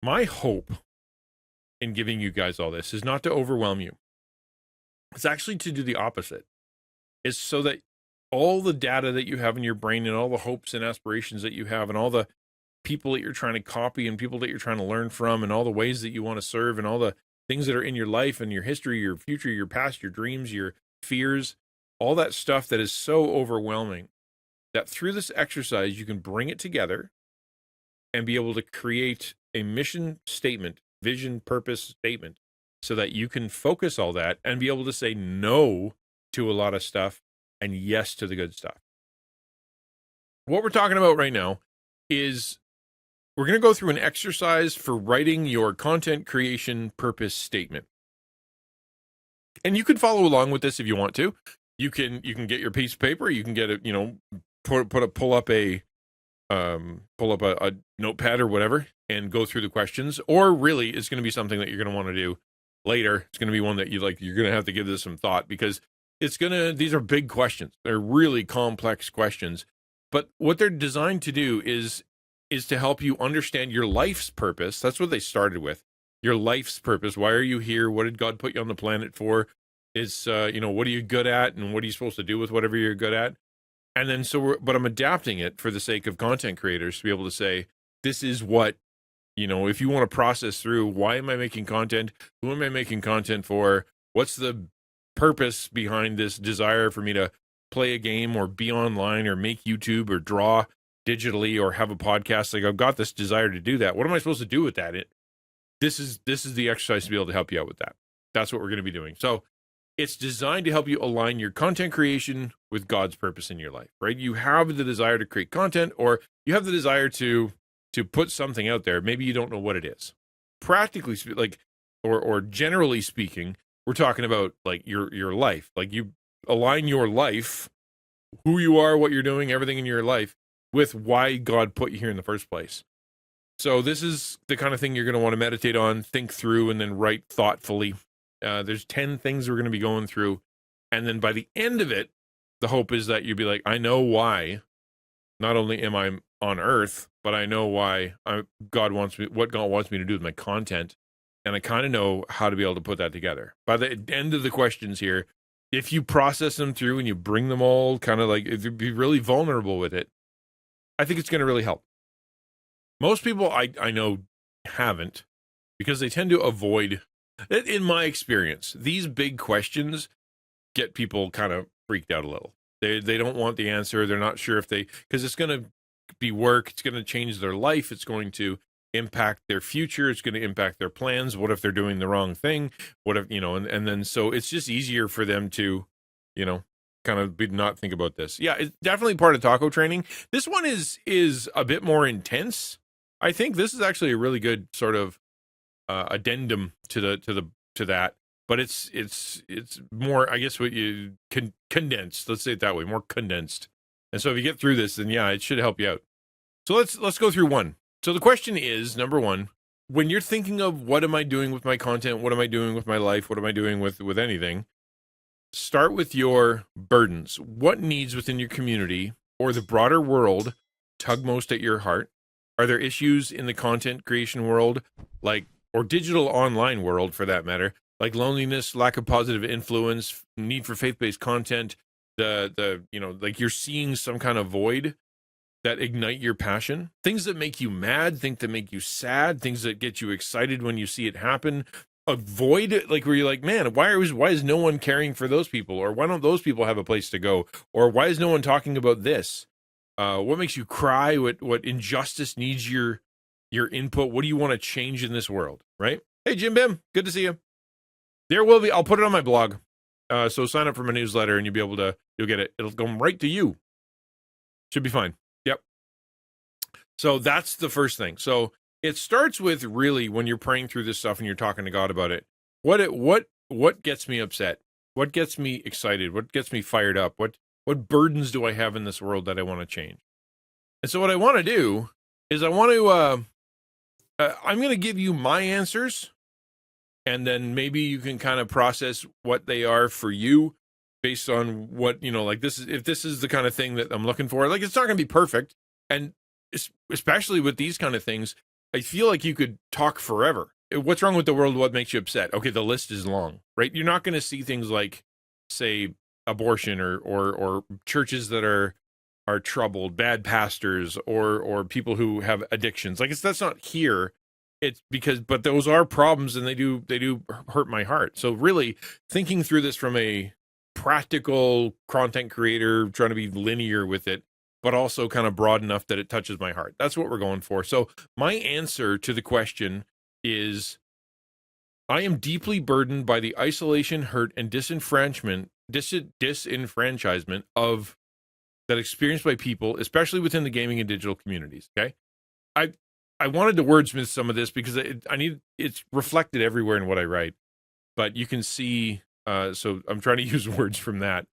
My hope in giving you guys all this is not to overwhelm you. It's actually to do the opposite. It's so that all the data that you have in your brain and all the hopes and aspirations that you have and all the people that you're trying to copy and people that you're trying to learn from and all the ways that you want to serve and all the things that are in your life and your history, your future, your past, your dreams, your fears, all that stuff that is so overwhelming, that through this exercise, you can bring it together and be able to create a mission statement, vision, purpose statement, so that you can focus all that and be able to say no to a lot of stuff and yes to the good stuff. What we're talking about right now is we're going to go through an exercise for writing your content creation purpose statement. And you can follow along with this if you want to. You can get your piece of paper, you can get it, pull up a notepad or whatever and go through the questions. Or really, it's going to be something that you're going to want to do later. It's going to be one that you're going to have to give this some thought, because these are big questions. They're really complex questions. But what they're designed to do is to help you understand your life's purpose. That's what they started with. Your life's purpose. Why are you here? What did God put you on the planet for? What are you good at, and what are you supposed to do with whatever you're good at? And then but I'm adapting it for the sake of content creators to be able to say, this is what, if you want to process through, why am I making content? Who am I making content for? What's the purpose behind this desire for me to play a game or be online or make YouTube or draw digitally or have a podcast? Like, I've got this desire to do that. What am I supposed to do with that? This is the exercise to be able to help you out with that. That's what we're going to be doing. So it's designed to help you align your content creation with God's purpose in your life, right? You have the desire to create content, or you have the desire to put something out there. Maybe you don't know what it is. Practically, or generally speaking, we're talking about like your life. Like, you align your life, who you are, what you're doing, everything in your life, with why God put you here in the first place. So this is the kind of thing you're going to want to meditate on, think through, and then write thoughtfully. There's 10 things we're going to be going through. And then by the end of it, the hope is that you'll be like, I know why. Not only am I on earth, but I know why what God wants me to do with my content. And I kind of know how to be able to put that together. By the end of the questions here, if you process them through and you bring them all kind of like, if you be really vulnerable with it, I think it's going to really help. Most people I know haven't, because they tend to avoid, in my experience, these big questions get people kind of freaked out a little. They don't want the answer. They're not sure because it's going to be work. It's going to change their life. It's going to impact their future. It's going to impact their plans. What if they're doing the wrong thing? What if, and then so it's just easier for them to, kind of not think about this. Yeah, it's definitely part of taco training. This one is a bit more intense. I think this is actually a really good sort of addendum to that, but it's more, I guess, what you condensed. Let's say it that way, more condensed. And so if you get through this, then yeah, it should help you out. So let's go through one. So the question is, number one, when you're thinking of what am I doing with my content, what am I doing with my life, what am I doing with anything, start with your burdens. What needs within your community or the broader world tug most at your heart? Are there issues in the content creation world, or digital online world for that matter, like loneliness, lack of positive influence, need for faith-based content, like you're seeing some kind of void that ignite your passion, things that make you mad, things that make you sad, things that get you excited when you see it happen. Avoid, like, where you're like, man, why is no one caring for those people? Or why don't those people have a place to go? Or why is no one talking about this? What makes you cry? What injustice needs your input? What do you want to change in this world, right? Hey, Jim Bim, good to see you. There will be, I'll put it on my blog. So sign up for my newsletter and you'll get it. It'll go right to you. Should be fine. Yep. So that's the first thing. So it starts with, really, when you're praying through this stuff and you're talking to God about it, what gets me upset? What gets me excited? What gets me fired up? What burdens do I have in this world that I want to change? And so what I want to do is I'm going to give you my answers, and then maybe you can kind of process what they are for you based on what, if this is the kind of thing that I'm looking for. Like, it's not going to be perfect. And especially with these kind of things, I feel like you could talk forever. What's wrong with the world? What makes you upset? Okay, the list is long, right? You're not going to see things like, say, abortion or churches that are troubled, bad pastors, or people who have addictions. Like that's not here. It's because, but those are problems, and they do hurt my heart. So really, thinking through this from a practical content creator, trying to be linear with it, but also kind of broad enough that it touches my heart. That's what we're going for. So my answer to the question is, I am deeply burdened by the isolation, hurt, and disenfranchisement of that experienced by people, especially within the gaming and digital communities. Okay, I I wanted to wordsmith some of this because it's reflected everywhere in what I write, but you can see. So I'm trying to use words from that.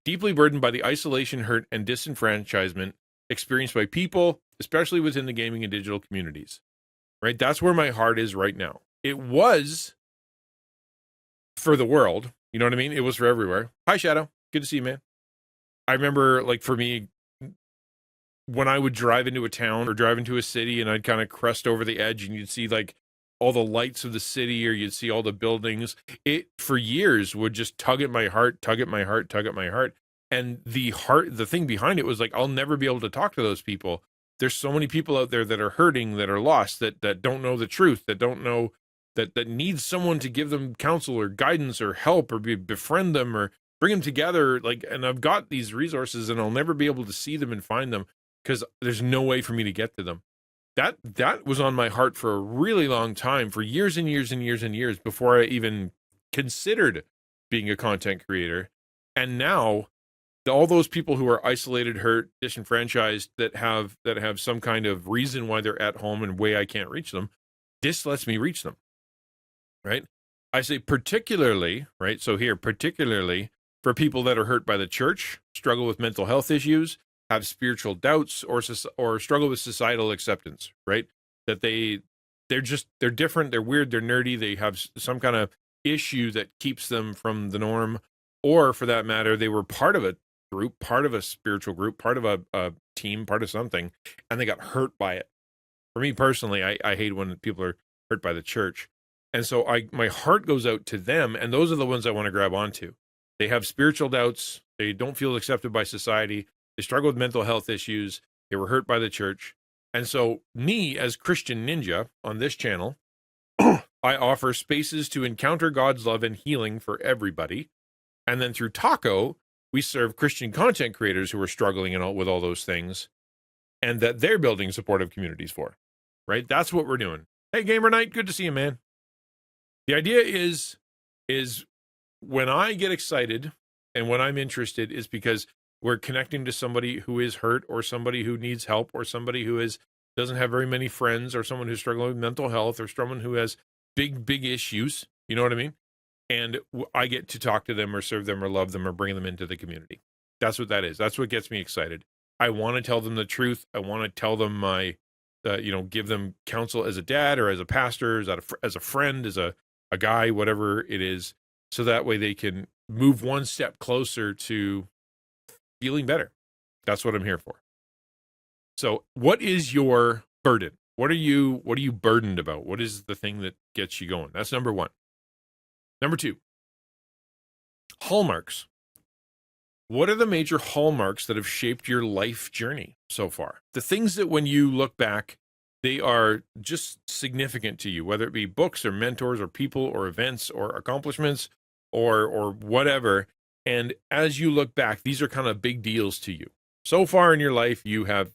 Deeply burdened by the isolation, hurt, and disenfranchisement experienced by people, especially within the gaming and digital communities. Right, that's where my heart is right now. It was for the world. You know what I mean? It was for everywhere. Hi, Shadow. Good to see you, man. I remember, like, for me, when I would drive into a town or drive into a city and I'd kind of crest over the edge and you'd see, like, all the lights of the city or you'd see all the buildings, it, for years, would just tug at my heart, tug at my heart, tug at my heart. And the thing behind it was, like, I'll never be able to talk to those people. There's so many people out there that are hurting, that are lost, that don't know the truth, that don't know, that needs someone to give them counsel or guidance or help or befriend them or bring them together. Like, and I've got these resources and I'll never be able to see them and find them because there's no way for me to get to them. That was on my heart for a really long time, for years and years and years and years before I even considered being a content creator. And now all those people who are isolated, hurt, disenfranchised, that have some kind of reason why they're at home and way I can't reach them, this lets me reach them. Right? I say particularly, right? So here, particularly for people that are hurt by the church, struggle with mental health issues, have spiritual doubts, or struggle with societal acceptance, right? That they're different, they're weird, they're nerdy, they have some kind of issue that keeps them from the norm, or for that matter, they were part of a group, part of a spiritual group, part of a team, part of something, and they got hurt by it. For me personally, I hate when people are hurt by the church. And so my heart goes out to them, and those are the ones I want to grab onto. They have spiritual doubts. They don't feel accepted by society. They struggle with mental health issues. They were hurt by the church. And so me, as Christian Ninja on this channel, I offer spaces to encounter God's love and healing for everybody. And then through Taco, we serve Christian content creators who are struggling with all those things, and that they're building supportive communities for. Right? That's what we're doing. Hey, Gamer Knight, good to see you, man. The idea is when I get excited and when I'm interested is because we're connecting to somebody who is hurt, or somebody who needs help, or somebody who doesn't have very many friends, or someone who's struggling with mental health, or someone who has big issues. You know what I mean? And I get to talk to them or serve them or love them or bring them into the community. That's what that is. That's what gets me excited. I want to tell them the truth. I want to tell them give them counsel as a dad or as a pastor, as a friend, as a guy, whatever it is, so that way they can move one step closer to feeling better. That's what I'm here for. So what is your burden? What are you burdened about? What is the thing that gets you going? That's number one. Number two, hallmarks. What are the major hallmarks that have shaped your life journey so far? The things that when you look back, they are just significant to you, whether it be books or mentors or people or events or accomplishments or whatever. And as you look back, these are kind of big deals to you. So far in your life, you have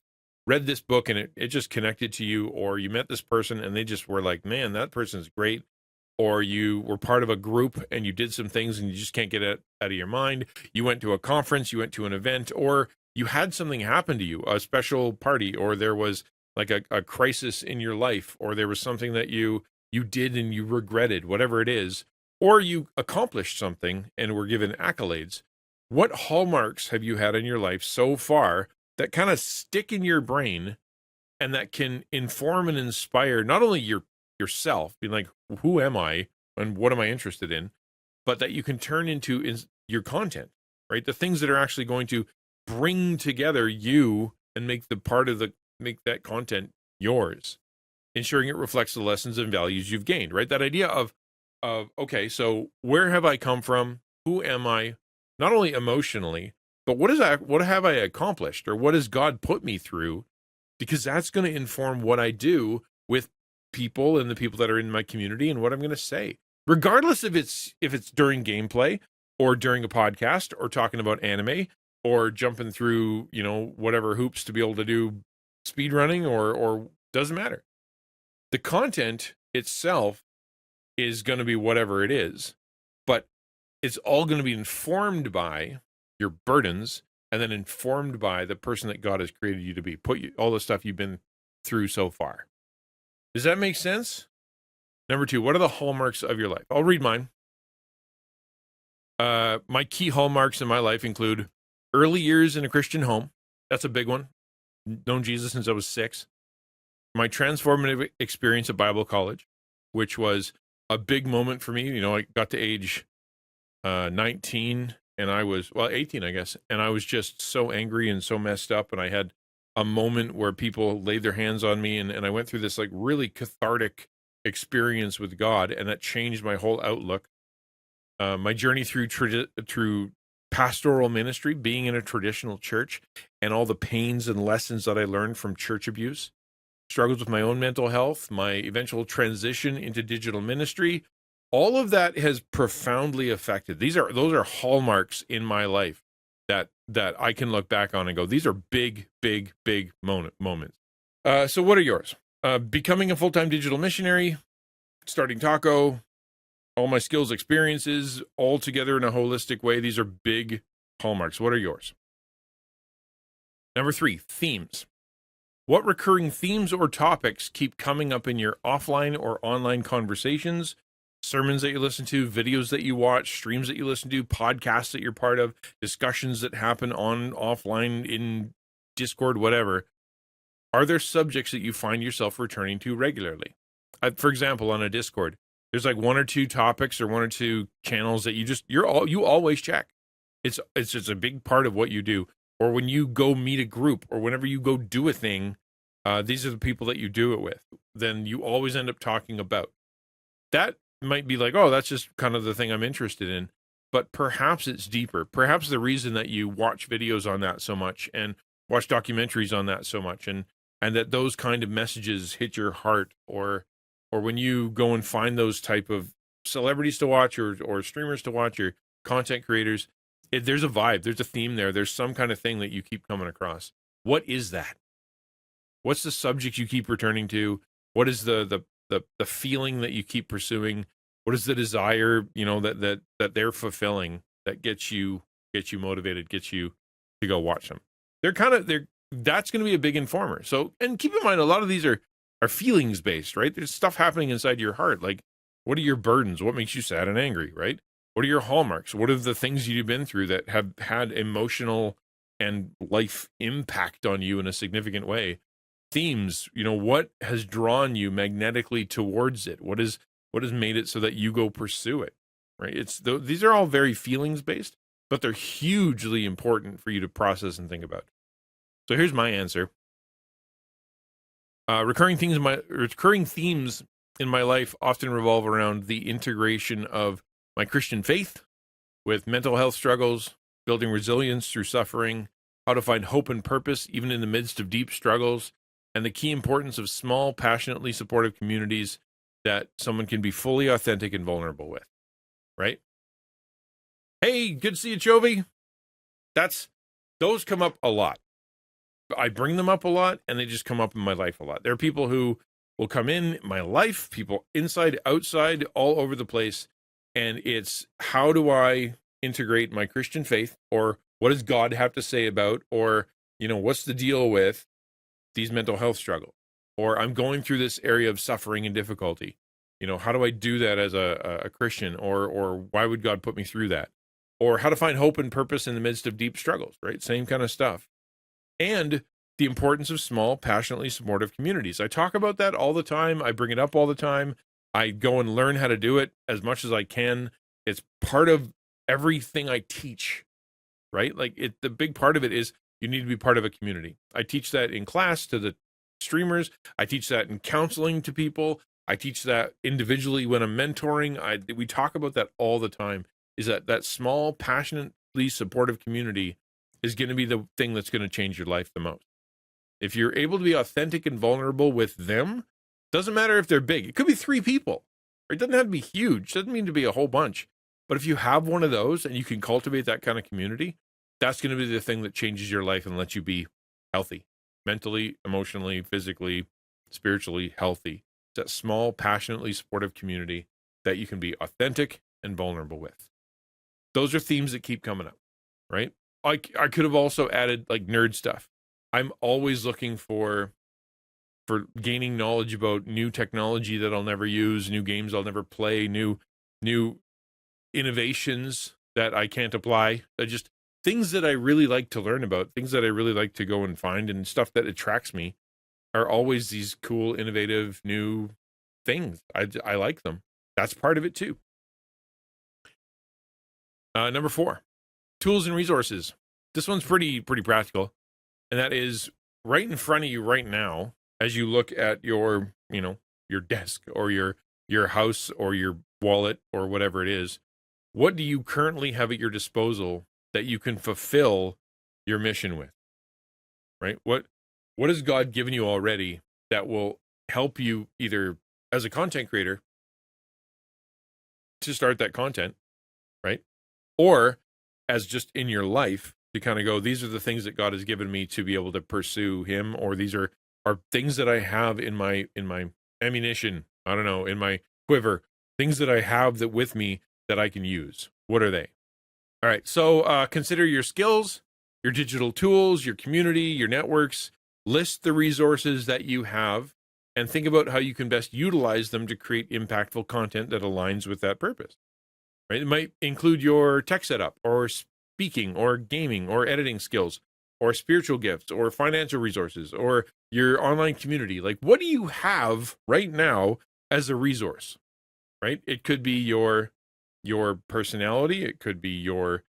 read this book and it just connected to you, or you met this person and they just were like, man, that person's great. Or you were part of a group and you did some things and you just can't get it out of your mind. You went to a conference, you went to an event, or you had something happen to you, a special party, or there was like a crisis in your life, or there was something that you did and you regretted, whatever it is, or you accomplished something and were given accolades. What hallmarks have you had in your life so far that kind of stick in your brain and that can inform and inspire not only yourself, being like, who am I and what am I interested in, but that you can turn into your content, right? The things that are actually going to bring together you and make that content yours. ensuring it reflects the lessons and values you've gained, right? That idea of okay, so where have I come from? Who am I? Not only emotionally, but what have I accomplished, or what has God put me through? Because that's going to inform what I do with people and the people that are in my community and what I'm going to say, regardless if it's during gameplay or during a podcast or talking about anime or jumping through, whatever hoops to be able to do speed running or doesn't matter. The content itself is going to be whatever it is, but it's all going to be informed by your burdens and then informed by the person that God has created you to be, all the stuff you've been through so far. Does that make sense? Number 2, what are the hallmarks of your life? I'll read mine. My key hallmarks in my life include early years in a Christian home. That's a big one. Known Jesus since I was 6. My transformative experience at Bible college, which was a big moment for me. I got to age 19 and I was, 18, I guess. And I was just so angry and so messed up. And I had a moment where people laid their hands on me and I went through this really cathartic experience with God. And that changed my whole outlook. My journey through pastoral ministry, being in a traditional church, and all the pains and lessons that I learned from church abuse, struggles with my own mental health, my eventual transition into digital ministry, all of that has profoundly affected. Those are hallmarks in my life that I can look back on and go, these are big, big, big moments. So what are yours? Becoming a full-time digital missionary, starting Taco, all my skills, experiences, all together in a holistic way. These are big hallmarks. What are yours? Number 3, themes. What recurring themes or topics keep coming up in your offline or online conversations, sermons that you listen to, videos that you watch, streams that you listen to, podcasts that you're part of, discussions that happen offline, in Discord, whatever? Are there subjects that you find yourself returning to regularly? For example, on a Discord, there's 1 or 2 topics or 1 or 2 channels that you always check. It's just a big part of what you do. Or when you go meet a group, or whenever you go do a thing, these are the people that you do it with. Then you always end up talking about. That might be that's just kind of the thing I'm interested in. But perhaps it's deeper. Perhaps the reason that you watch videos on that so much and watch documentaries on that so much, and that those kind of messages hit your heart, or when you go and find those type of celebrities to watch or streamers to watch, or content creators, there's a vibe, there's a theme there, there's some kind of thing that you keep coming across. What is that? What's the subject you keep returning to? What is the feeling that you keep pursuing? What is the desire, that they're fulfilling that gets you motivated, gets you to go watch them? That's going to be a big informer. So, and keep in mind, a lot of these are feelings based, right? There's stuff happening inside your heart. What are your burdens? What makes you sad and angry, right? What are your hallmarks? What are the things you've been through that have had emotional and life impact on you in a significant way? Themes, what has drawn you magnetically towards it? What has made it so that you go pursue it, right? These are all very feelings based, but they're hugely important for you to process and think about. So here's my answer. Recurring themes in my life often revolve around the integration of my Christian faith with mental health struggles, building resilience through suffering, how to find hope and purpose even in the midst of deep struggles, and the key importance of small, passionately supportive communities that someone can be fully authentic and vulnerable with, right? Hey, good to see you, Chovy. Those come up a lot. I bring them up a lot, and they just come up in my life a lot. There are people who will come in my life, people inside, outside, all over the place, and it's, how do I integrate my Christian faith, or what does God have to say about, or, what's the deal with these mental health struggles, or I'm going through this area of suffering and difficulty. How do I do that as a Christian, or why would God put me through that? Or how to find hope and purpose in the midst of deep struggles, right? Same kind of stuff. And the importance of small, passionately supportive communities. I talk about that all the time. I bring it up all the time. I go and learn how to do it as much as I can. It's part of everything I teach, right? The big part of it is you need to be part of a community. I teach that in class to the streamers. I teach that in counseling to people. I teach that individually when I'm mentoring. We talk about that all the time, is that small, passionately supportive community is going to be the thing that's going to change your life the most. If you're able to be authentic and vulnerable with them, doesn't matter if they're big. It could be 3 people. Or it doesn't have to be huge. It doesn't mean to be a whole bunch. But if you have one of those and you can cultivate that kind of community, that's going to be the thing that changes your life and lets you be healthy, mentally, emotionally, physically, spiritually healthy. It's that small, passionately supportive community that you can be authentic and vulnerable with. Those are themes that keep coming up, right? I could have also added like nerd stuff. I'm always looking for gaining knowledge about new technology that I'll never use, new games I'll never play, new innovations that I can't apply. Just things that I really like to learn about, things that I really like to go and find, and stuff that attracts me are always these cool, innovative, new things. I like them. That's part of it too. Number 4, tools and resources. This one's pretty practical, and that is right in front of you right now as you look at your desk or your house or your wallet or whatever it is. What do you currently have at your disposal that you can fulfill your mission with? Right? What has God given you already that will help you either as a content creator to start that content, right? Or as just in your life to kind of go, these are the things that God has given me to be able to pursue him, or these are things that I have in my ammunition, I don't know, in my quiver, things that I have that with me that I can use. What are they? All right, so consider your skills, your digital tools, your community, your networks. List the resources that you have and think about how you can best utilize them to create impactful content that aligns with that purpose. Right? It might include your tech setup or speaking or gaming or editing skills or spiritual gifts or financial resources or your online community. Like, what do you have right now as a resource? Right? It could be your personality, it could be your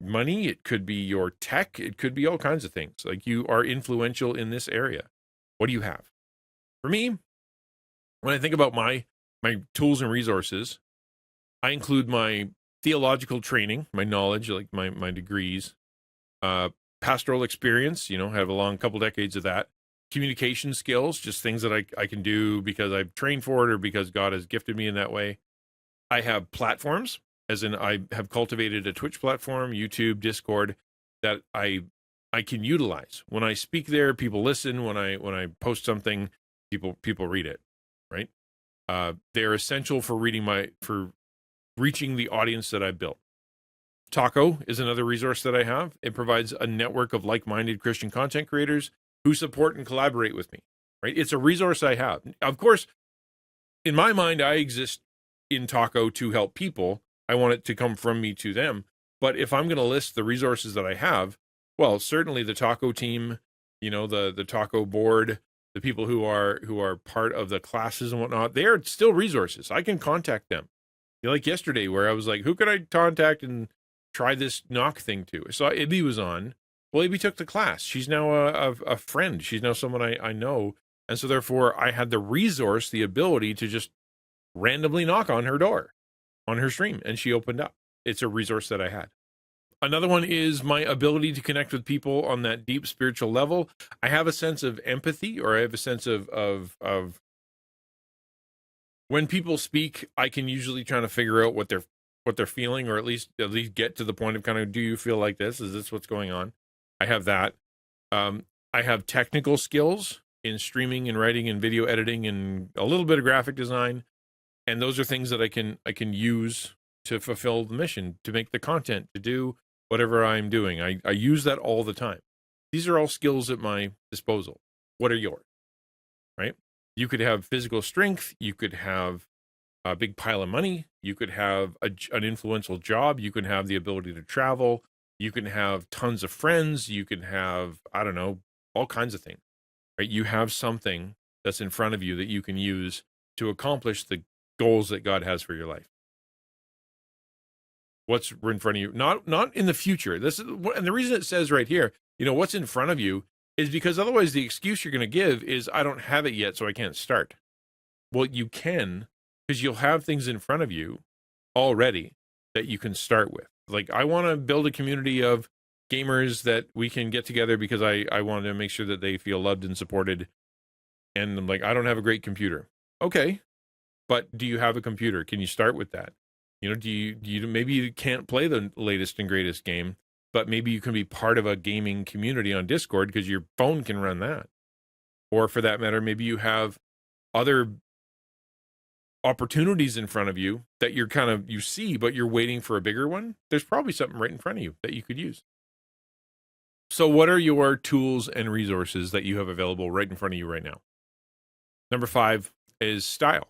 money, it could be your tech, it could be all kinds of things. Like, you are influential in this area. What do you have? For me, when I think about my tools and resources, I include my theological training, my knowledge, like my degrees, pastoral experience, have a long couple decades of that, communication skills, just things that I can do because I've trained for it or because God has gifted me in that way. I have platforms, as in I have cultivated a Twitch platform, YouTube, Discord, that I can utilize. When I speak there, people listen. When I post something, people read it, right? They're essential for reaching the audience that I built. Taco is another resource that I have. It provides a network of like-minded Christian content creators who support and collaborate with me, right? It's a resource I have. Of course, in my mind, I exist in Taco to help people. I want it to come from me to them. But if I'm going to list the resources that I have, well, certainly the Taco team, the Taco board, the people who are part of the classes and whatnot, they are still resources. I can contact them. Like yesterday, where I was like, who could I contact and try this knock thing to? I saw Ibby was on. Well, Ibby took the class. She's now a friend. She's now someone I know. And so therefore, I had the resource, the ability to just randomly knock on her door, on her stream, and she opened up. It's a resource that I had. Another one is my ability to connect with people on that deep spiritual level. I have a sense of empathy, or I have a sense of when people speak, I can usually try to figure out what they're feeling, or at least get to the point of kind of, do you feel like this? Is this what's going on? I have that. I have technical skills in streaming and writing and video editing and a little bit of graphic design. And those are things that I can use to fulfill the mission, to make the content, to do whatever I'm doing. I use that all the time. These are all skills at my disposal. What are yours? Right? You could have physical strength. You could have a big pile of money. You could have an influential job. You can have the ability to travel. You can have tons of friends. You can have, I don't know, all kinds of things. Right? You have something that's in front of you that you can use to accomplish the goals that God has for your life. What's in front of you? Not in the future. This is, and the reason it says right here, what's in front of you is because otherwise the excuse you're going to give is, I don't have it yet, so I can't start. Well, you can, because you'll have things in front of you already that you can start with. Like, I want to build a community of gamers that we can get together because I want to make sure that they feel loved and supported. And I'm like, I don't have a great computer. Okay, but do you have a computer? Can you start with that? Do you maybe you can't play the latest and greatest game, but maybe you can be part of a gaming community on Discord because your phone can run that. Or for that matter, maybe you have other opportunities in front of you that you see, but you're waiting for a bigger one. There's probably something right in front of you that you could use. So what are your tools and resources that you have available right in front of you right now? Number 5 is style.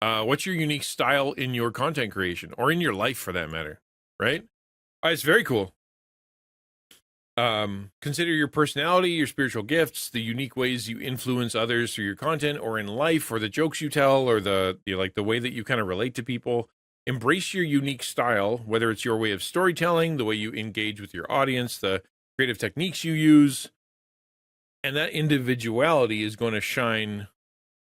What's your unique style in your content creation, or in your life for that matter, right? It's very cool. Consider your personality, your spiritual gifts, the unique ways you influence others through your content or in life, or the jokes you tell, or the way that you kind of relate to people. Embrace your unique style, whether it's your way of storytelling, the way you engage with your audience, the creative techniques you use, and that individuality is going to shine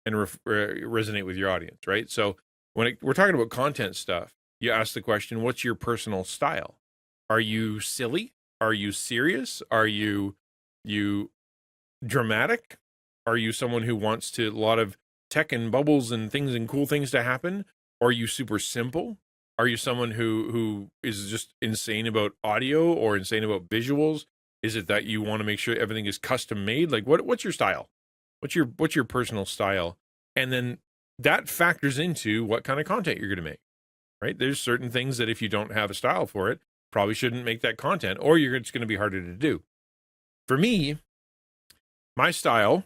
and resonate with your audience, right? So when we're talking about content stuff, you ask the question, what's your personal style? Are you silly? Are you serious? Are you dramatic? Are you someone who wants a lot of tech and bubbles and things and cool things to happen? Or are you super simple? Are you someone who is just insane about audio or insane about visuals? Is it that you want to make sure everything is custom made? Like, what's your style? What's your personal style? And then that factors into what kind of content you're going to make, right? There's certain things that if you don't have a style for it, probably shouldn't make that content, or it's going to be harder to do. For me, my style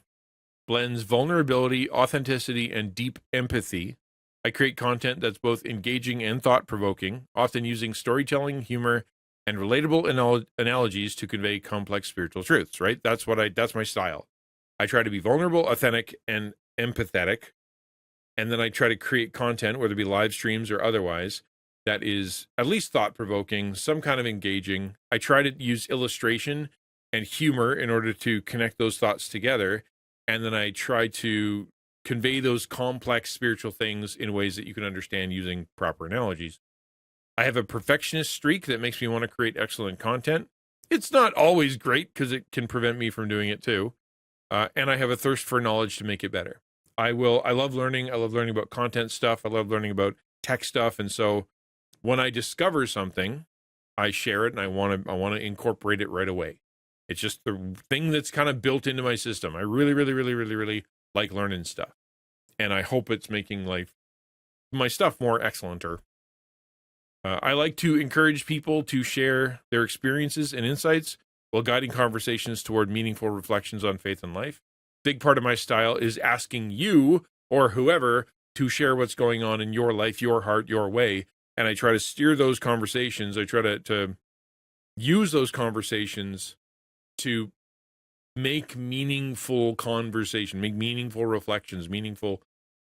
blends vulnerability, authenticity, and deep empathy. I create content that's both engaging and thought-provoking, often using storytelling, humor, and relatable analogies to convey complex spiritual truths, right? That's my style. I try to be vulnerable, authentic, and empathetic. And then I try to create content, whether it be live streams or otherwise, that is at least thought-provoking, some kind of engaging. I try to use illustration and humor in order to connect those thoughts together. And then I try to convey those complex spiritual things in ways that you can understand using proper analogies. I have a perfectionist streak that makes me want to create excellent content. It's not always great because it can prevent me from doing it too. And I have a thirst for knowledge to make it better. I love learning. I love learning about content stuff. I love learning about tech stuff. And so when I discover something, I share it and I want to incorporate it right away. It's just the thing that's kind of built into my system. I really, really, really, really, really like learning stuff. And I hope it's making my stuff more excellenter. I like to encourage people to share their experiences and insights while guiding conversations toward meaningful reflections on faith and life. Big part of my style is asking you or whoever to share what's going on in your life, your heart, your way. And I try to steer those conversations. I try to use those conversations to make meaningful conversation, make meaningful reflections, meaningful,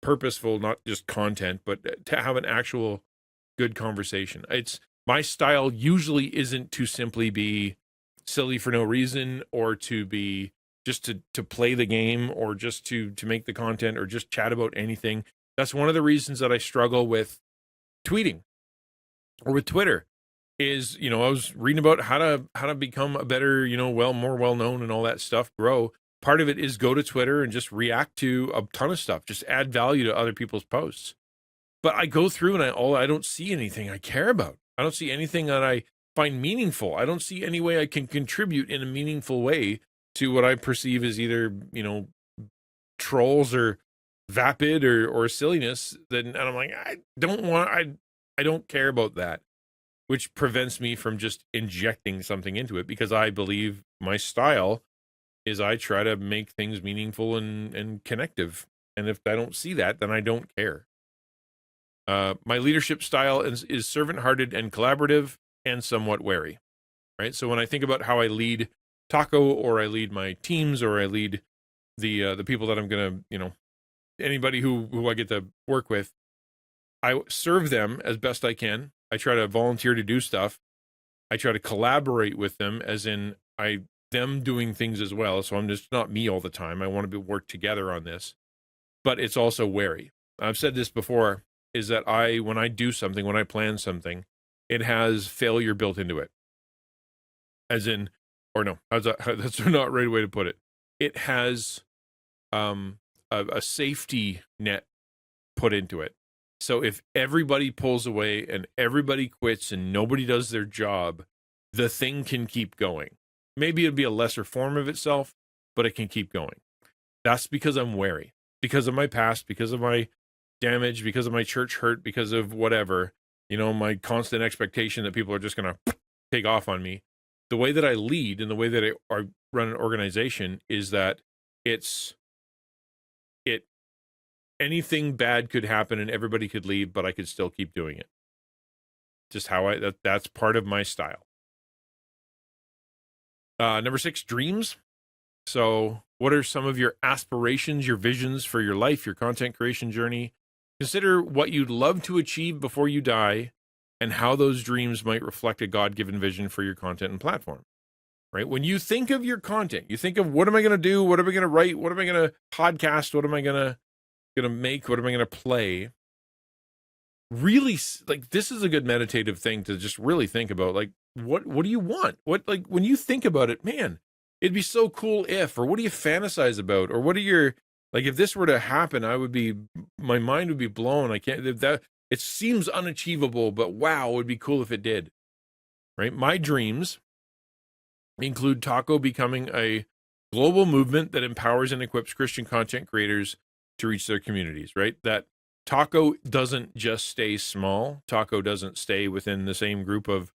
purposeful, not just content, but to have an actual good conversation. My style usually isn't to simply be silly for no reason, or to be just to play the game, or just to make the content, or just chat about anything. That's one of the reasons that I struggle with tweeting or with Twitter. Is, I was reading about how to become a better, more well-known and all that stuff, grow. Part of it is go to Twitter and just react to a ton of stuff, just add value to other people's posts. But I go through and I don't see anything I care about. I don't see anything that I find meaningful. I don't see any way I can contribute in a meaningful way to what I perceive as either, trolls or vapid or silliness. And I'm like, I don't care about that. Which prevents me from just injecting something into it, because I believe my style is I try to make things meaningful and connective. And if I don't see that, then I don't care. My leadership style is servant-hearted and collaborative and somewhat wary, right? So when I think about how I lead Taco, or I lead my teams, or I lead the people that I'm going to, anybody who I get to work with, I serve them as best I can. I try to volunteer to do stuff. I try to collaborate with them, as in I them doing things as well. So I'm just not me all the time. I want to work together on this, but it's also wary. I've said this before, is that when I do something, when I plan something, it has failure built into it. As in, or no, that's not the right way to put it. It has a safety net put into it. So if everybody pulls away and everybody quits and nobody does their job, the thing can keep going. Maybe it'll be a lesser form of itself, but it can keep going. That's because I'm wary, because of my past, because of my damage, because of my church hurt, because of whatever, my constant expectation that people are just going to take off on me. The way that I lead and the way that I run an organization is that anything bad could happen and everybody could leave, but I could still keep doing it. Just how that's part of my style. Number 6, dreams. So what are some of your aspirations, your visions for your life, your content creation journey? Consider what you'd love to achieve before you die and how those dreams might reflect a God-given vision for your content and platform. Right? When you think of your content, you think of what am I going to do? What am I going to write? What am I going to podcast? What am I going to make? What am I going to play? Really, like, this is a good meditative thing to just really think about. Like, what do you want? When you think about it, man, it'd be so cool if, or what do you fantasize about? Or what are your, like, if this were to happen, my mind would be blown. It seems unachievable, but wow, it would be cool if it did. Right? My dreams include Taco becoming a global movement that empowers and equips Christian content creators to reach their communities, right? That Taco doesn't just stay small. Taco doesn't stay within the same group of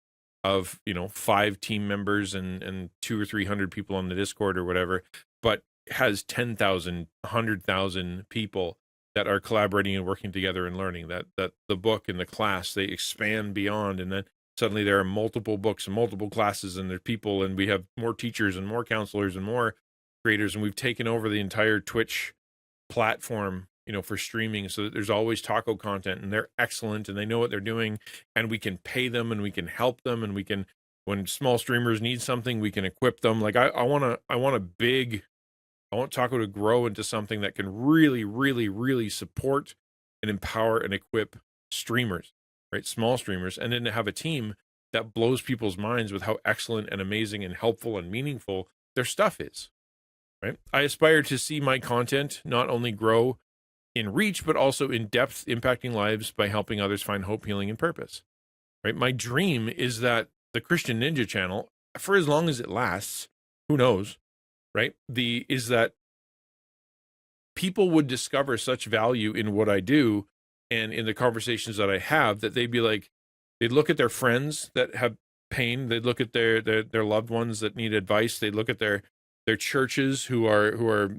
5 team members and 200 or 300 people on the Discord or whatever, but has 10,000, 100,000 people that are collaborating and working together and learning. That the book and the class, they expand beyond, and then suddenly there are multiple books and multiple classes, and there's people, and we have more teachers and more counselors and more creators, and we've taken over the entire Twitch platform, for streaming, so that there's always Taco content, and they're excellent and they know what they're doing, and we can pay them and we can help them, and we can, when small streamers need something, we can equip them. Like I want Taco to grow into something that can really, really, really support and empower and equip streamers, right? Small streamers, and then to have a team that blows people's minds with how excellent and amazing and helpful and meaningful their stuff is, right? I aspire to see my content not only grow in reach, but also in depth, impacting lives by helping others find hope, healing, and purpose, right? My dream is that the Christian Ninja channel, for as long as it lasts, who knows, right? Is that people would discover such value in what I do and in the conversations that I have, that they'd be like, they'd look at their friends that have pain, they'd look at their loved ones that need advice, they'd look at their churches who are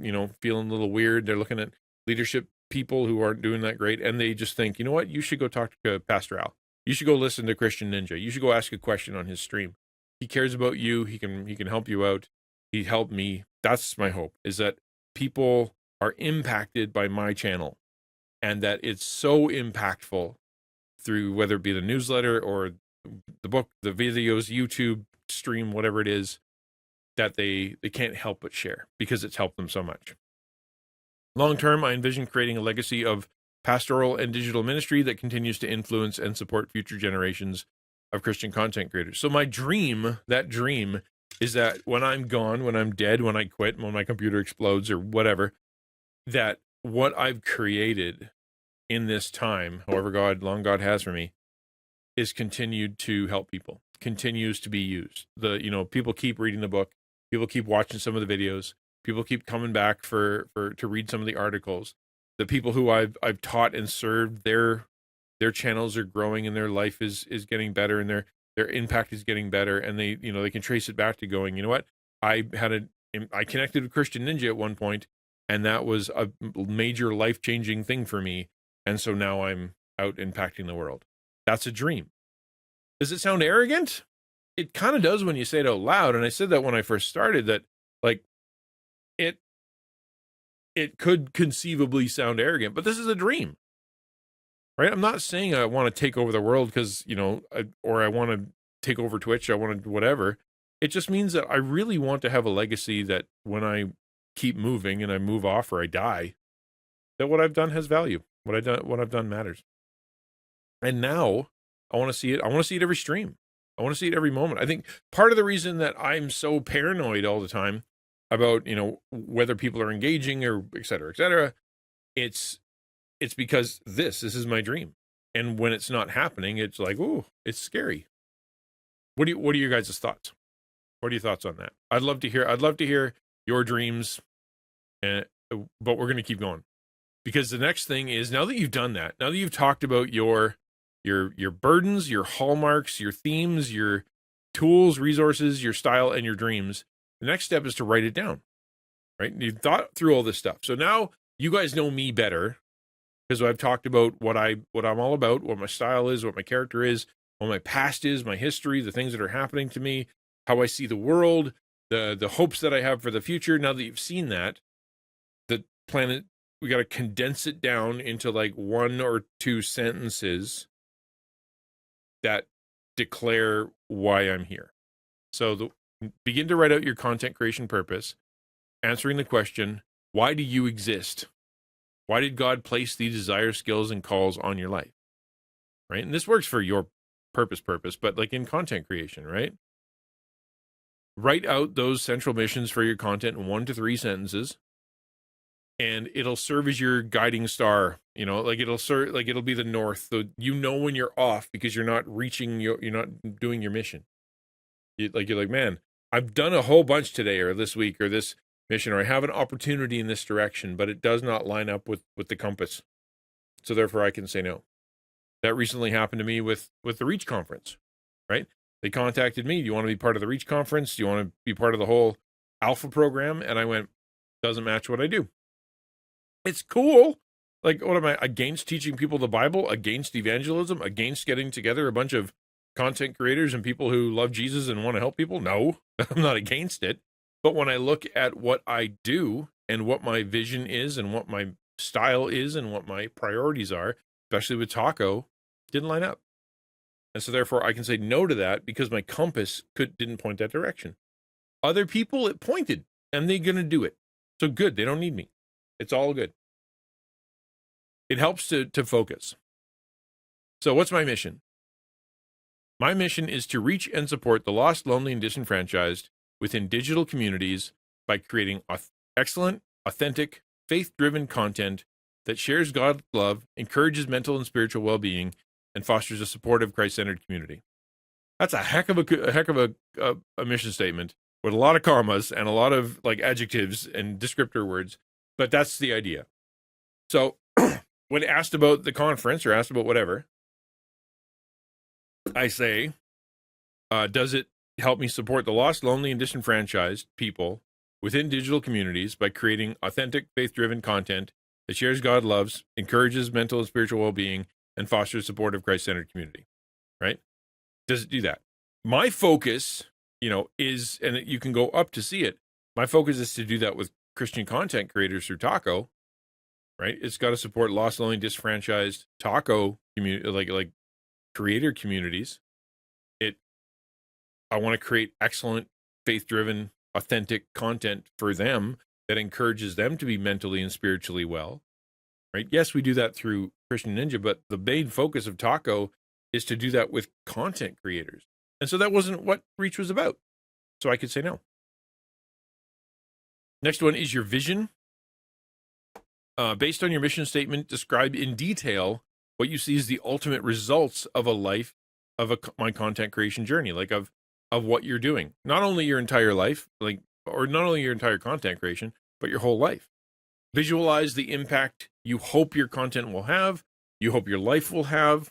feeling a little weird, they're looking at leadership people who aren't doing that great, and they just think, you know what, you should go talk to Pastor Al. You should go listen to Christian Ninja. You should go ask a question on his stream. He cares about you. He can help you out. He helped me. That's my hope, is that people are impacted by my channel, and that it's so impactful through, whether it be the newsletter or the book, the videos, YouTube stream, whatever it is, that they can't help but share because it's helped them so much. Long term, I envision creating a legacy of pastoral and digital ministry that continues to influence and support future generations of Christian content creators. So my dream, is that when I'm gone, when I'm dead, when I quit, when my computer explodes or whatever, that what I've created in this time, however long God has for me, is continued to help people, continues to be used. People keep reading the book, people keep watching some of the videos, people keep coming back to read some of the articles. The people who I've taught and served, their channels are growing, and their life is getting better, and their impact is getting better, and they can trace it back to going, you know what, I connected with Christian Ninja at one point, and that was a major life-changing thing for me, and so now I'm out impacting the world. That's a dream. Does it sound arrogant? It kind of does when you say it out loud, and I said that when I first started, that like it could conceivably sound arrogant, but this is a dream, right? I'm not saying I want to take over the world because, or I want to take over Twitch, I want to whatever. It just means that I really want to have a legacy that when I keep moving and I move off or I die, that what I've done has value. What I've done matters. And now I want to see it. I want to see it every stream. I want to see it every moment. I think part of the reason that I'm so paranoid all the time about, whether people are engaging or et cetera, it's because this is my dream. And when it's not happening, it's like, oh, it's scary. What are your guys' thoughts? What are your thoughts on that? I'd love to hear your dreams, but we're going to keep going. Because the next thing is, now that you've done that, now that you've talked about your burdens, your hallmarks, your themes, your tools, resources, your style, and your dreams, the next step is to write it down, right? You've thought through all this stuff. So now you guys know me better because I've talked about what I'm all about, what my style is, what my character is, what my past is, my history, the things that are happening to me, how I see the world, the hopes that I have for the future. Now that you've seen that, the planet, we got to condense it down into like 1 or 2 sentences that declare why I'm here. So begin to write out your content creation purpose, answering the question, why do you exist? Why did God place these desires, skills, and calls on your life? Right? And this works for your purpose, but like in content creation, right? Write out those central missions for your content in 1 to 3 sentences, and it'll serve as your guiding star. It'll be the north. So when you're off because you're not you're not doing your mission. You're like, man, I've done a whole bunch today or this week or this mission, or I have an opportunity in this direction, but it does not line up with the compass. So therefore I can say no. That recently happened to me with the Reach conference, right? They contacted me. Do you want to be part of the Reach conference? Do you want to be part of the whole Alpha program? And I went, doesn't match what I do. It's cool. Like, what am I, against teaching people the Bible, against evangelism, against getting together a bunch of content creators and people who love Jesus and want to help people? No, I'm not against it. But when I look at what I do and what my vision is and what my style is and what my priorities are, especially with Taco, didn't line up. And so therefore I can say no to that because my compass didn't point that direction. Other people, it pointed, and they're going to do it. So good, they don't need me. It's all good. It helps to focus. So what's my mission? My mission is to reach and support the lost, lonely, and disenfranchised within digital communities by creating excellent, authentic, faith-driven content that shares God's love, encourages mental and spiritual well-being, and fosters a supportive, Christ-centered community. That's a heck of a mission statement with a lot of commas and a lot of like adjectives and descriptor words, but that's the idea. So when asked about the conference or asked about whatever, I say, does it help me support the lost, lonely, and disenfranchised people within digital communities by creating authentic, faith-driven content that shares God loves, encourages mental and spiritual well-being, and fosters a supportive, Christ-centered community, right? Does it do that? My focus, is, and you can go up to see it, my focus is to do that with Christian content creators through Taco, right? It's got to support lost, lonely, disenfranchised Taco community, like creator communities. I want to create excellent, faith-driven, authentic content for them that encourages them to be mentally and spiritually well, right? Yes, we do that through Christian Ninja, but the main focus of Taco is to do that with content creators. And so that wasn't what Reach was about. So I could say no. Next one is your vision. Based on your mission statement, describe in detail what you see as the ultimate results of a life of my content creation journey, like of what you're doing. Not only your entire life, or not only your entire content creation, but your whole life. Visualize the impact you hope your content will have, you hope your life will have,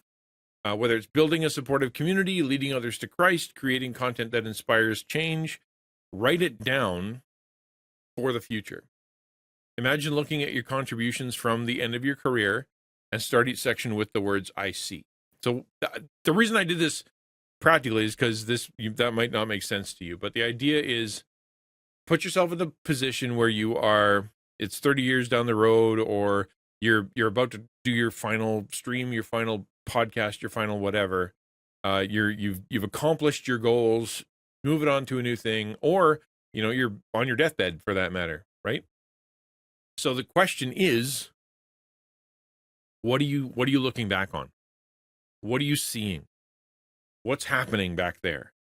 whether it's building a supportive community, leading others to Christ, creating content that inspires change. Write it down for the future. Imagine looking at your contributions from the end of your career and start each section with the words, I see. So the reason I did this practically is because that might not make sense to you, but the idea is put yourself in the position where you are, it's 30 years down the road, or you're about to do your final stream, your final podcast, your final whatever. You've accomplished your goals, move it on to a new thing, or, you're on your deathbed for that matter, right? So the question is, what are you looking back on? What are you seeing? What's happening back there?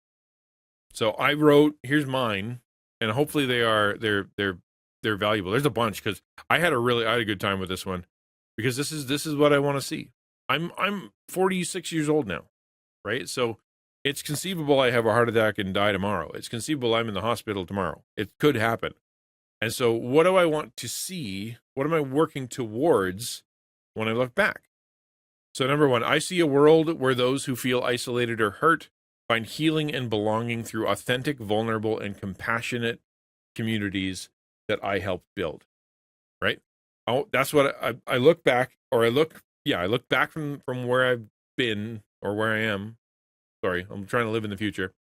So I wrote, here's mine, and hopefully they're valuable. There's a bunch, because I had a good time with this one, because this is what I want to see. I'm 46 years old now, right? So it's conceivable I have a heart attack and die tomorrow. It's conceivable I'm in the hospital tomorrow. It could happen. And so what do I want to see? What am I working towards when I look back? So number one, I see a world where those who feel isolated or hurt find healing and belonging through authentic, vulnerable, and compassionate communities that I helped build, right? Oh, that's what I look back, or I look back from where I've been, or where I am. Sorry, I'm trying to live in the future.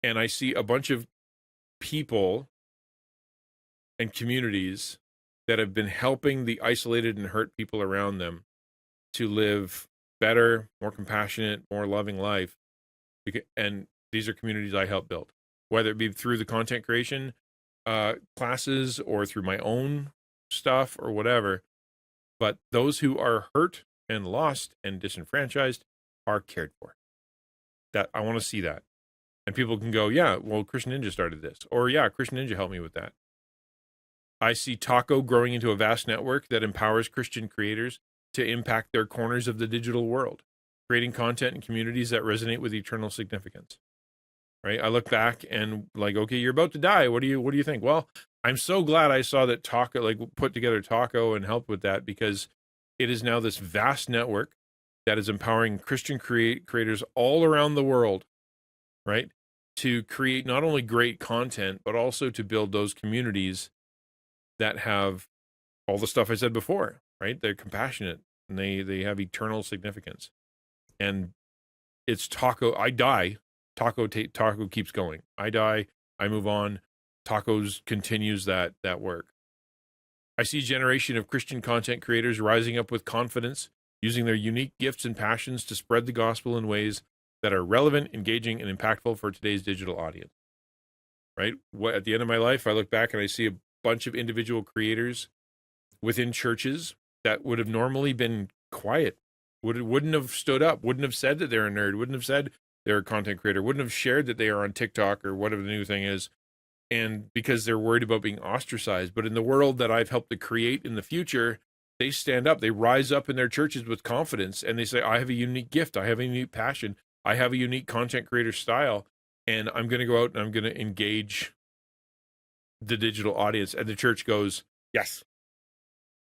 And I see a bunch of people and communities that have been helping the isolated and hurt people around them to live better, more compassionate, more loving life. And these are communities I help build, whether it be through the content creation classes or through my own stuff or whatever. But those who are hurt and lost and disenfranchised are cared for. That I want to see that. And people can go, yeah, well, Christian Ninja started this, or yeah, Christian Ninja helped me with that. I see Taco growing into a vast network that empowers Christian creators to impact their corners of the digital world, creating content and communities that resonate with eternal significance. Right? I look back and like, okay, you're about to die. What do you think? Well, I'm so glad I saw that Taco, like, put together Taco and helped with that, because it is now this vast network that is empowering Christian creators all around the world, right, to create not only great content, but also to build those communities that have all the stuff I said before, right? They're compassionate and they have eternal significance. And it's Taco. I die. Taco keeps going. I die. I move on. Tacos continues that work. I see a generation of Christian content creators rising up with confidence, using their unique gifts and passions to spread the gospel in ways that are relevant, engaging, and impactful for today's digital audience. Right? At the end of my life, I look back and I see a bunch of individual creators within churches that would have normally been quiet, wouldn't have stood up, wouldn't have said that they're a nerd, wouldn't have said they're a content creator, wouldn't have shared that they are on TikTok or whatever the new thing is, and because they're worried about being ostracized. But in the world that I've helped to create in the future, they stand up, they rise up in their churches with confidence, and they say, I have a unique gift, I have a unique passion, I have a unique content creator style, and I'm going to go out and I'm going to engage the digital audience. And the church goes, yes,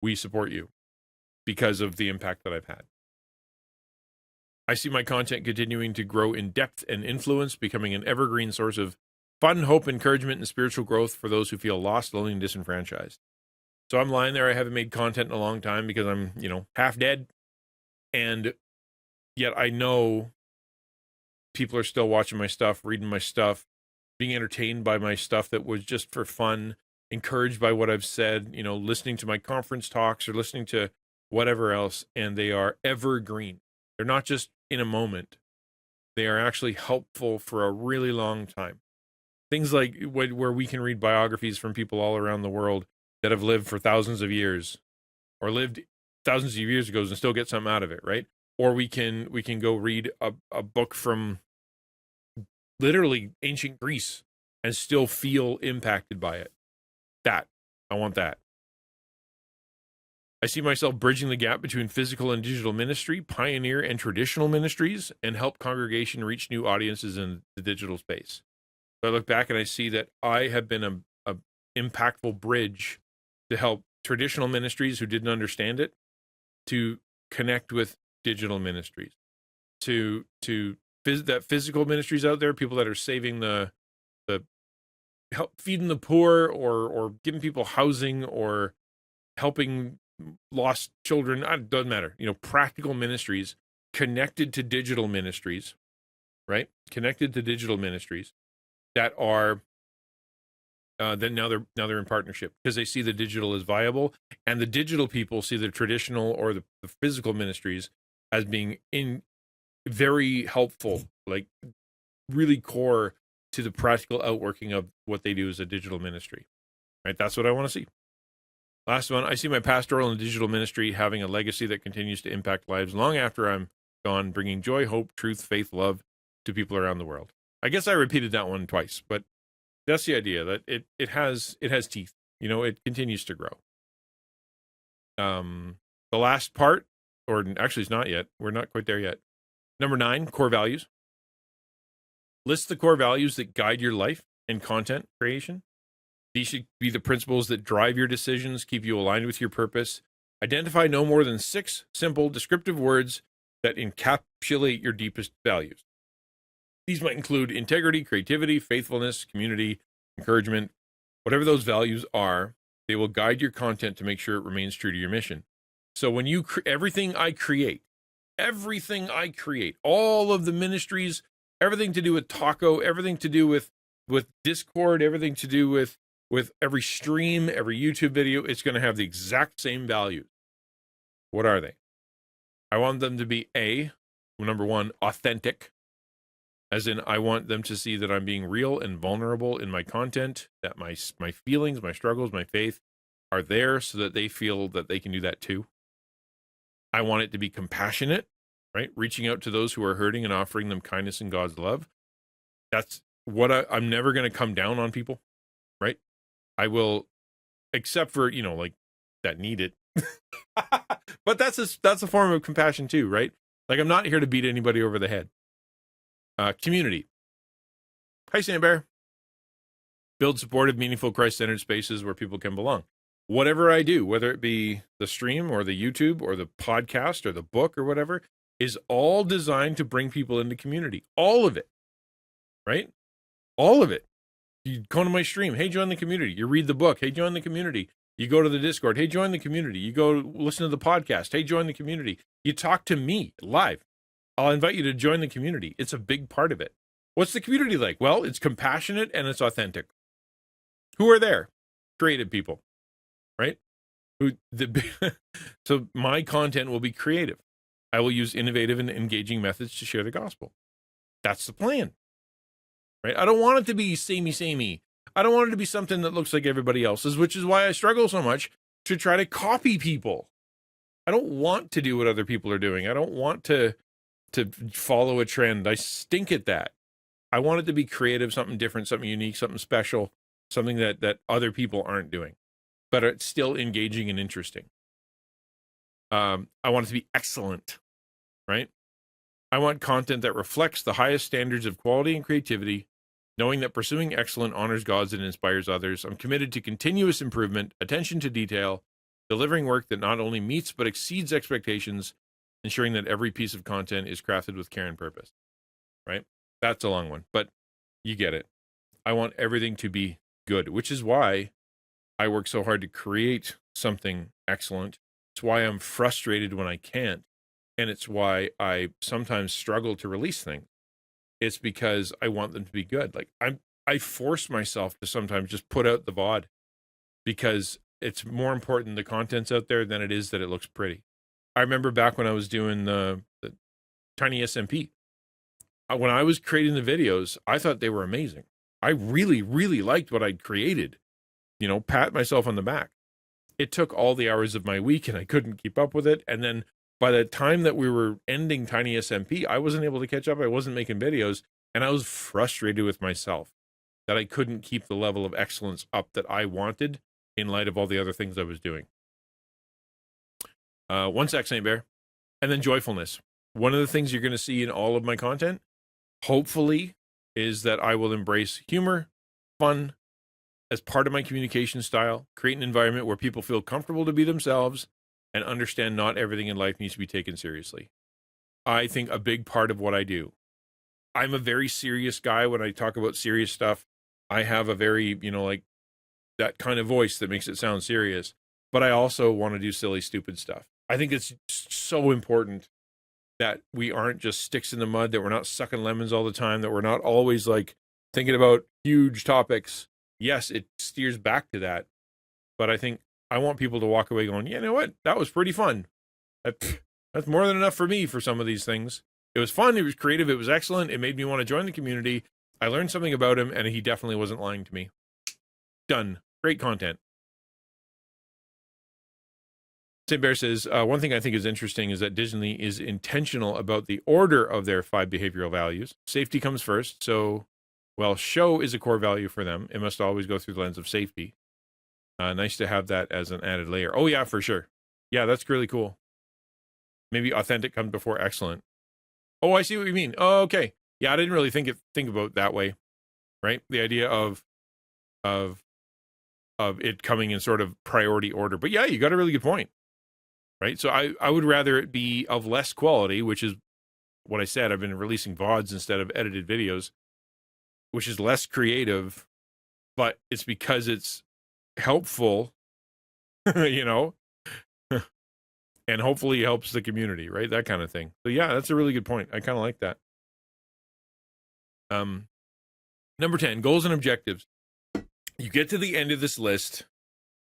we support you because of the impact that I've had. I see my content continuing to grow in depth and influence, becoming an evergreen source of fun, hope, encouragement, and spiritual growth for those who feel lost, lonely, and disenfranchised. So I'm lying there. I haven't made content in a long time because I'm, half dead. And yet I know people are still watching my stuff, reading my stuff, being entertained by my stuff that was just for fun, encouraged by what I've said, listening to my conference talks or listening to whatever else. And they are evergreen. They're not just in a moment. They are actually helpful for a really long time. Things like where we can read biographies from people all around the world that have lived for thousands of years or lived thousands of years ago and still get something out of it, right? Or we can go read a book from literally ancient Greece and still feel impacted by it. I want that. I see myself bridging the gap between physical and digital ministry, pioneer and traditional ministries, and help congregation reach new audiences in the digital space. So I look back and I see that I have been a impactful bridge to help traditional ministries who didn't understand it to connect with digital ministries, to that physical ministries out there, people that are saving the help feeding the poor or giving people housing or helping lost children. It doesn't matter. Practical ministries connected to digital ministries, right? Connected to digital ministries that are then now they're in partnership because they see the digital as viable, and the digital people see the traditional or the physical ministries as being very helpful, like really core to the practical outworking of what they do as a digital ministry. Right? That's what I want to see. Last one, I see my pastoral and digital ministry having a legacy that continues to impact lives long after I'm gone, bringing joy, hope, truth, faith, love to people around the world. I guess I repeated that one twice, but that's the idea, that it has teeth. It continues to grow. The last part, or actually it's not yet. We're not quite there yet. Number 9, core values. List the core values that guide your life and content creation. These should be the principles that drive your decisions, keep you aligned with your purpose. Identify no more than 6 simple, descriptive words that encapsulate your deepest values. These might include integrity, creativity, faithfulness, community, encouragement. Whatever those values are, they will guide your content to make sure it remains true to your mission. So when you everything I create, all of the ministries, everything to do with Taco, everything to do with Discord, everything to do with every stream, every YouTube video, it's going to have the exact same values. What are they? I want them to be number 1, authentic. As in, I want them to see that I'm being real and vulnerable in my content, that my feelings, my struggles, my faith are there so that they feel that they can do that too. I want it to be compassionate, right? Reaching out to those who are hurting and offering them kindness and God's love. That's what I'm never going to come down on people, right? I will, except for, that need it. But that's a form of compassion too, right? Like, I'm not here to beat anybody over the head. Community. Hi, Sam Bear. Build supportive, meaningful, Christ-centered spaces where people can belong. Whatever I do, whether it be the stream or the YouTube or the podcast or the book or whatever, is all designed to bring people into community. All of it, right? All of it. You go to my stream, hey, join the community. You read the book, hey, join the community. You go to the Discord, hey, join the community. You go listen to the podcast, hey, join the community. You talk to me live. I'll invite you to join the community. It's a big part of it. What's the community like? Well, it's compassionate and it's authentic. Who are there? Creative people, right? So my content will be creative. I will use innovative and engaging methods to share the gospel. That's the plan, right? I don't want it to be samey. I don't want it to be something that looks like everybody else's, which is why I struggle so much to try to copy people. I don't want to do what other people are doing. I don't want to follow a trend. I stink at that. I want it to be creative, something different, something unique, something special, something that other people aren't doing, but it's still engaging and interesting. I want it to be excellent, right? I want content that reflects the highest standards of quality and creativity, knowing that pursuing excellence honors God and inspires others. I'm committed to continuous improvement, attention to detail, delivering work that not only meets but exceeds expectations, ensuring that every piece of content is crafted with care and purpose, right? That's a long one, but you get it. I want everything to be good, which is why I work so hard to create something excellent. It's why I'm frustrated when I can't, and it's why I sometimes struggle to release things. It's because I want them to be good. Like, I force myself to sometimes just put out the VOD because it's more important the content's out there than it is that it looks pretty. I remember back when I was doing the Tiny SMP. When I was creating the videos, I thought they were amazing. I really, really liked what I'd created. Pat myself on the back. It took all the hours of my week and I couldn't keep up with it. And then by the time that we were ending Tiny SMP, I wasn't able to catch up. I wasn't making videos. And I was frustrated with myself that I couldn't keep the level of excellence up that I wanted in light of all the other things I was doing. One sec, Saint Bear. And then joyfulness. One of the things you're going to see in all of my content, hopefully, is that I will embrace humor, fun, as part of my communication style, create an environment where people feel comfortable to be themselves and understand not everything in life needs to be taken seriously. I think a big part of what I do, I'm a very serious guy when I talk about serious stuff. I have a very, like that kind of voice that makes it sound serious, but I also want to do silly, stupid stuff. I think it's so important that we aren't just sticks in the mud, that we're not sucking lemons all the time, that we're not always like thinking about huge topics. Yes, it steers back to that, but I think I want people to walk away going, you know what? That was pretty fun. That's more than enough for me for some of these things. It was fun. It was creative. It was excellent. It made me want to join the community. I learned something about him, and he definitely wasn't lying to me. Done. Great content. St. Bear says, one thing I think is interesting is that Disney is intentional about the order of their 5 behavioral values. Safety comes first, so while show is a core value for them, it must always go through the lens of safety. Nice to have that as an added layer. Oh, yeah, for sure. Yeah, that's really cool. Maybe authentic comes before excellent. Oh, I see what you mean. Oh, okay. Yeah, I didn't really think about that way, right? The idea of it coming in sort of priority order. But yeah, you got a really good point, right? So I would rather it be of less quality, which is what I said. I've been releasing VODs instead of edited videos, which is less creative, but it's because it's helpful, you know, and hopefully helps the community, right? That kind of thing. So yeah, that's a really good point. I kind of like that. Number 10, goals and objectives. You get to the end of this list,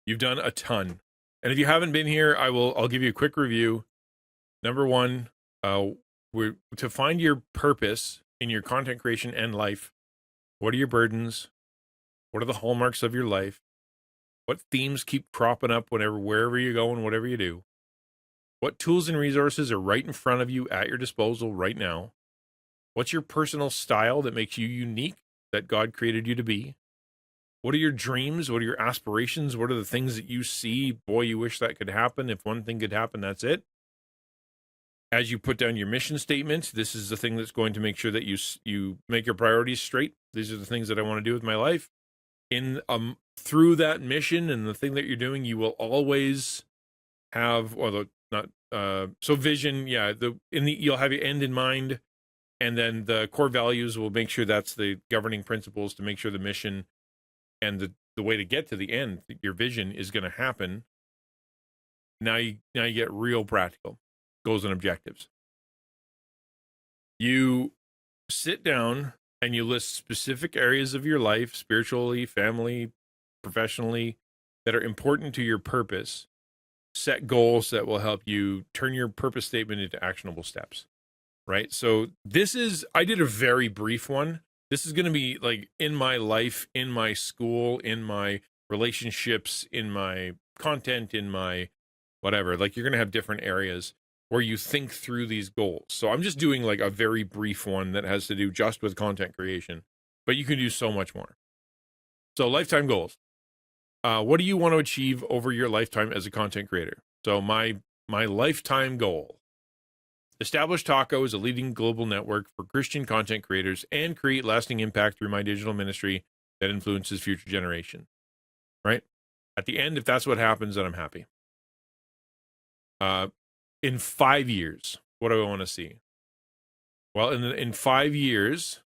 you've done a ton. And if you haven't been here, I'll give you a quick review. Number 1, we're to find your purpose in your content creation and life. What are your burdens? What are the hallmarks of your life? What themes keep cropping up wherever you go and whatever you do? What tools and resources are right in front of you at your disposal right now? What's your personal style that makes you unique, that God created you to be? What are your dreams? What are your aspirations? What are the things that you see? Boy, you wish that could happen. If one thing could happen, that's it. As you put down your mission statement, this is the thing that's going to make sure that you make your priorities straight. These are the things that I want to do with my life. Through that mission and the thing that you're doing, you will always have, vision. Yeah, you'll have your end in mind, and then the core values will make sure that's the governing principles to make sure the mission and the way to get to the end, your vision, is going to happen. Now you get real practical. Goals and objectives. You sit down and you list specific areas of your life, spiritually, family, professionally, that are important to your purpose. Set goals that will help you turn your purpose statement into actionable steps, right? So I did a very brief one. This is going to be like in my life, in my school, in my relationships, in my content, in my whatever. Like, you're going to have different areas where you think through these goals. So I'm just doing like a very brief one that has to do just with content creation, but you can do so much more. So lifetime goals. What do you want to achieve over your lifetime as a content creator? So my lifetime goal: establish Taco as a leading global network for Christian content creators and create lasting impact through my digital ministry that influences future generations. Right? At the end, if that's what happens, then I'm happy. In 5 years, what do I want to see? Well, in 5 years,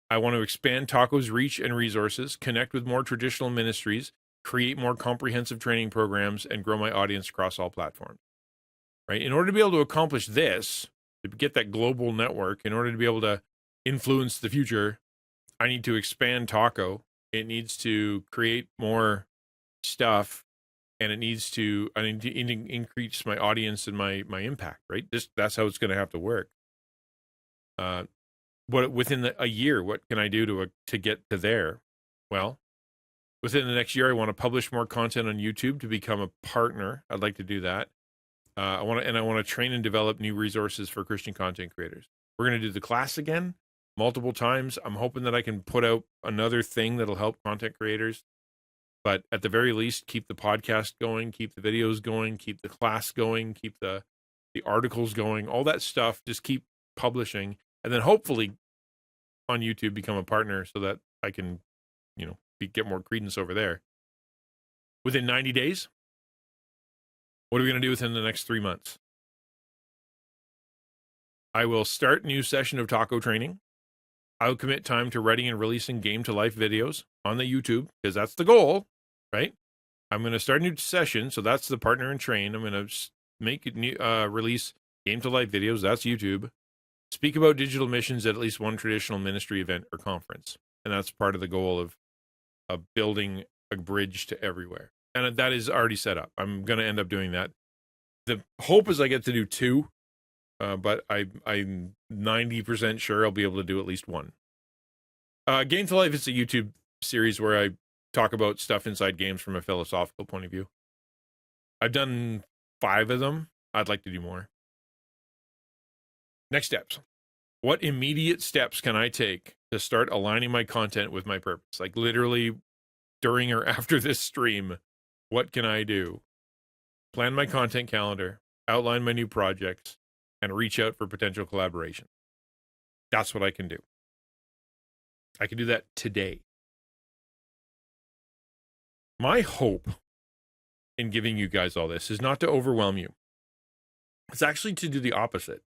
I want to expand Taco's reach and resources, connect with more traditional ministries, create more comprehensive training programs, and grow my audience across all platforms. Right? In order to be able to accomplish this, to get that global network, in order to be able to influence the future, I need to expand Taco. It needs to create more stuff, and I need to increase my audience and my impact, right? That's how it's going to have to work. Within a year, what can I do to get to there? Well, within the next year, I want to publish more content on YouTube to become a partner. I'd like to do that. I want to train and develop new resources for Christian content creators. We're going to do the class again multiple times. I'm hoping that I can put out another thing that'll help content creators. But at the very least, keep the podcast going, keep the videos going, keep the class going, keep the articles going, all that stuff. Just keep publishing, and then hopefully on YouTube become a partner so that I can, get more credence over there. Within 90 days, what are we going to do within the next 3 months? I will start a new session of Taco training. I'll commit time to writing and releasing game to life videos on the YouTube, because that's the goal, right? I'm going to start a new session, so that's the partner and train. I'm going to release game to life videos. That's YouTube. Speak about digital missions at least one traditional ministry event or conference, and that's part of the goal of building a bridge to everywhere. And that is already set up. I'm going to end up doing that. The hope is I get to do 2 but I'm 90% sure I'll be able to do at least one. Game to Life is a YouTube series where I talk about stuff inside games from a philosophical point of view. I've done 5 of them. I'd like to do more. Next steps. What immediate steps can I take to start aligning my content with my purpose? Like literally during or after this stream, what can I do? Plan my content calendar, outline my new projects, and reach out for potential collaboration. That's what I can do. I can do that today. My hope in giving you guys all this is not to overwhelm you. It's actually to do the opposite.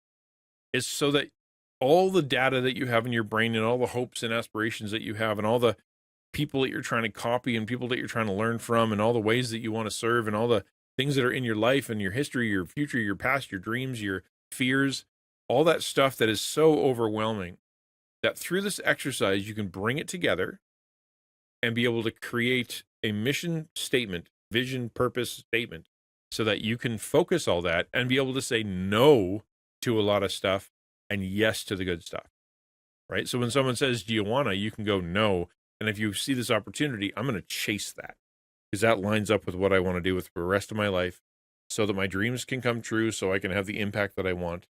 It's so that all the data that you have in your brain and all the hopes and aspirations that you have and all the people that you're trying to copy and people that you're trying to learn from and all the ways that you want to serve and all the things that are in your life and your history, your future, your past, your dreams, your fears, all that stuff that is so overwhelming, that through this exercise, you can bring it together and be able to create a mission statement, vision, purpose statement, so that you can focus all that and be able to say no to a lot of stuff and yes to the good stuff, right? So when someone says, do you wanna, you can go no. And if you see this opportunity, I'm going to chase that because that lines up with what I want to do with the rest of my life so that my dreams can come true, so I can have the impact that I want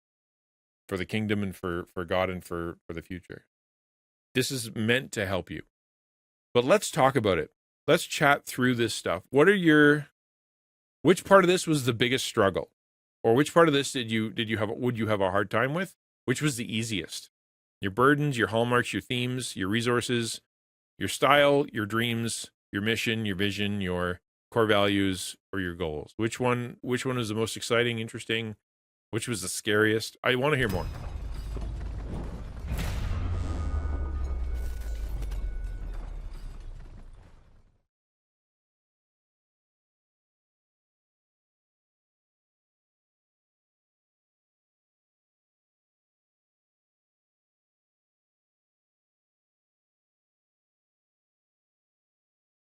for the kingdom and for God and for the future. This is meant to help you. But let's talk about it. Let's chat through this stuff. Which part of this was the biggest struggle? Or which part of this would you have a hard time with? Which was the easiest? Your burdens, your hallmarks, your themes, your resources, your style, your dreams, your mission, your vision, your core values, or your goals. Which one is the most exciting, interesting? Which was the scariest? I want to hear more.